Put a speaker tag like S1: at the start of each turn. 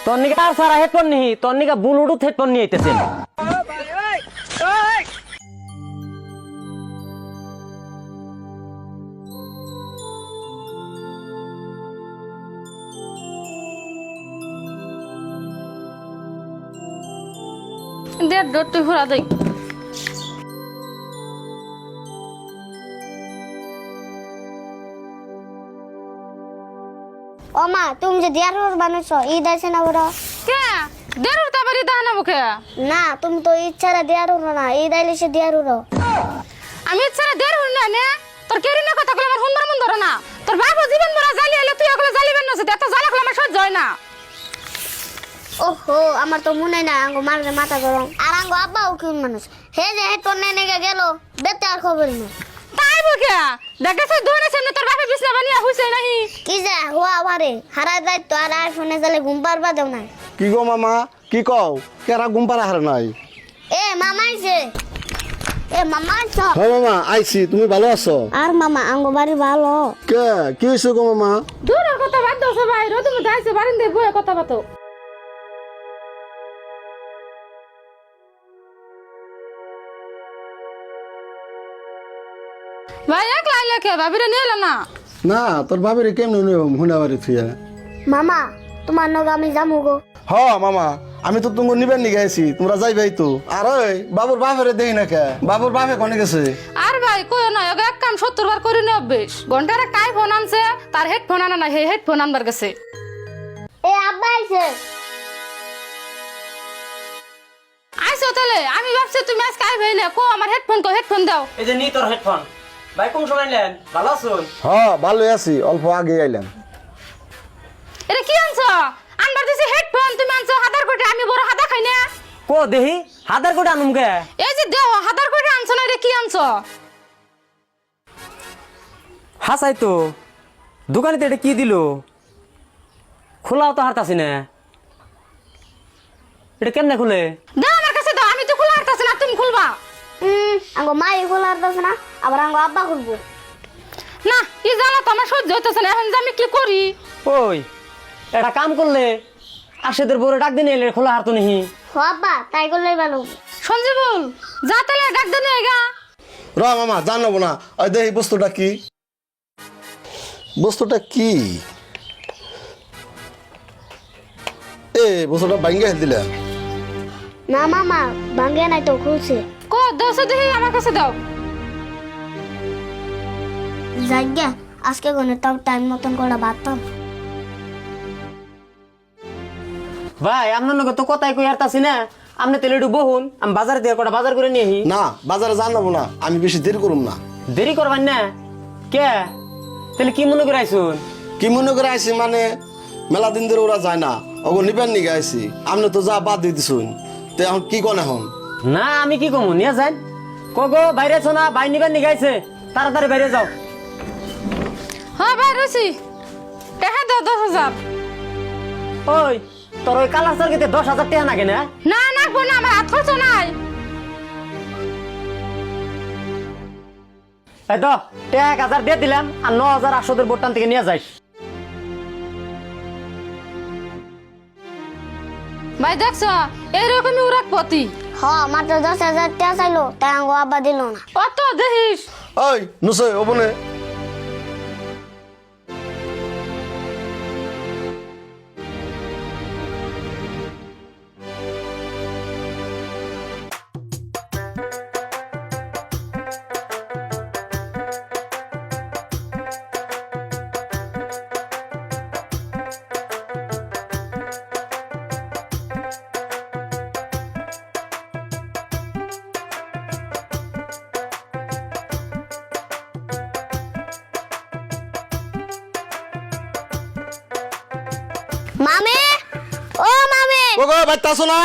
S1: তোর নিকে আর সারা হেডফোন নিহি, তোর নিকে ব্লুটুথ হেডফোন নিয়ে আইতেছেন।
S2: দে তুই ঘোরা দেই।
S3: ও মা তুমি যে দিয়ারুর বানাইছো ঈদ আছে না বড়?
S2: কে দেরুর তাবারি দানা মুখে?
S3: না তুমি তো ইচ্ছারা দিয়ারুর না, ঈদ আইলে সে দিয়ারুর।
S2: আমি ইচ্ছা দেরুর না নে তোর কেরিনা কথা কইলে আমার হুনবার মন ধরে না। তোর বাবু জীবন ভরা জালি এলে তুই ওগুলো জালিবেন না, এত জ্বালা করলে আমার সহ্য হয় না।
S3: ওহো আমার তো মনে না, আঙ্গো মারলে মাথা গরম। আর আঙ্গো আব্বাও কোন মানুষ, হে যে হেডফোন নিয়ে গেল বেতে আর খবর নেই।
S2: তাই বুকে দেখেছিস দোকানের সামনে তোর বাপে বিছনা বানিয়ে হইছে নাহি?
S3: কি যা হুয়া আমারে হারাই দায়িত্ব আর আইফোনে গেলে ঘুম পারবা দেও না।
S4: কি গো মামা কি কও কেরা ঘুম পাড়া হার নাই?
S3: এ মামা আইছে, এ মামা আইছো?
S4: হ্যাঁ মামা আইছি, তুমি ভালো আছো?
S3: আর মামা আঙ্গো বাড়ি ভালো?
S4: কে কি হয়েছে গো মামা?
S2: দূরের কথা বাদ দাও সবাই, রোদ মধ্যে আইছে বারিন্দে বয়ে কথা বাতো। ভাই একলা আইলে কে ভাবিরে নিয়ে এলো না?
S4: না তোর ভাবিরে কেমন হুনা বাড়ি থুয়া?
S3: মামা তোমার নগে আমি যামু গো।
S4: হ মামা আমি তো তুমি নিবেন নি গাইছি, তোমরা যাইবাই তো। আর ওই বাবুর বাপেরে দেই না কে, বাবুর বাপে কোনে গেছে?
S2: আর ভাই কই না ওকে এক কাম 70 বার করে নি অভ্যেস। ঘন্টার একটা আইফোন আনছে, তার হেডফোন আনা না, হে হেডফোন আনবার গেছে।
S3: এ আব্বা আইছে।
S2: আইছো তাহলে আমি ভাবছি তুমি আজকে আইবে না, কো আমার হেডফোন কো হেডফোন দাও।
S1: এই যে নি তোর হেডফোন। ভাই কোন সময় নেন? ভালো আছুন?
S4: হ ভালোই আছি, অল্প আগে আইলাম।
S2: এটা কি আনছো? আনবার দিছি হেডফোন, তুমি আনছো হাদার কোটে, আমি বড় হাদা খাই না।
S1: কো দেহি হাদার কোটা আনুম কে?
S2: এই যে দেও হাদার কোটে আনছো না, এটা কি আনছো?
S1: হাসাই তো দোকানিতে এটা কি দিল? খোলাও তো হারতাছি না। এটা কেমনে খুলে?
S2: দাও আমার কাছে দাও, আমি তো খোলা হারতাছি না, তুমি খুলবা।
S3: আঙ্গো মাই খোলার দছ না, আবার আঙ্গো আব্বা খুলবো।
S2: না কি জানো তো আমার সহ্য হইতেছে না, এখন যে আমি কি করি?
S1: ওই এটা কাম করলে আশেদের বড় ডাক দিনে এলে খোলা হারতো নিহি।
S3: হ আব্বা তাই করলেই ভালো।
S2: সঞ্জীবুল যা তাহলে ডাক দে নিয়ে গা।
S4: র মামা জানাবো না, ওই দেখি বস্তুটা কি। বস্তুটা কি? এ বস্তুটা ভাঙ্গে দিলা?
S3: না মামা ভাঙ্গে নাই তো, খুলছে।
S2: কো দাও সে দেখি আমার কাছে দাও।
S3: যাইগা আজকে গনে তাও টাইম মতন করে বাতাম।
S1: ভাই আপনার নগে তো কথাই কই হারতাছি না। আপনি তেলে একটু বহুন, আমি বাজারে দিয়ে কটা বাজার করে নিয়ে আহি।
S4: না বাজারে জানাবো না, আমি বেশি দেরি করুম না।
S1: দেরি করবেন না কে? তাহলে কি মনে করে আইসুন?
S4: কি মনে করে আইছি মানে মেলা দিন ধরে ওরা যায় না, ওগো নিবেন নি গাইছি। আপনি তো যা বাদ দিয়ে দিছুন, তো এখন কি কোন এখন?
S1: না আমি কি কমু, নিয়ে যান। কগো বাইরে আছো না? ভাই নিবেন নি গাইছে, তাড়াতাড়ি বাইরে যাও।
S2: হ্যাঁ ভাই রয়েছি, টাকা দাও 10,000।
S1: ওই তোর ওই কালার সার্কিতে 10,000 টাকা নাগে না?
S2: না না কোন আমার হাত খরচ নাই।
S1: এই তো 1,000 দিয়ে দিলাম, আর 9,000 800 বোটান থেকে নিয়ে যাইস।
S2: ভাই দেখছো এইরকমই উড়াকপতি।
S3: হ মাত্র 10,000 টাকা চাইলো, তাই আঙ্গো আব্বা দিল না।
S2: অত দেখিস।
S4: ওই নুসই ওবনে
S3: মামে ও মামে
S4: ওগো বাইতে আসো না।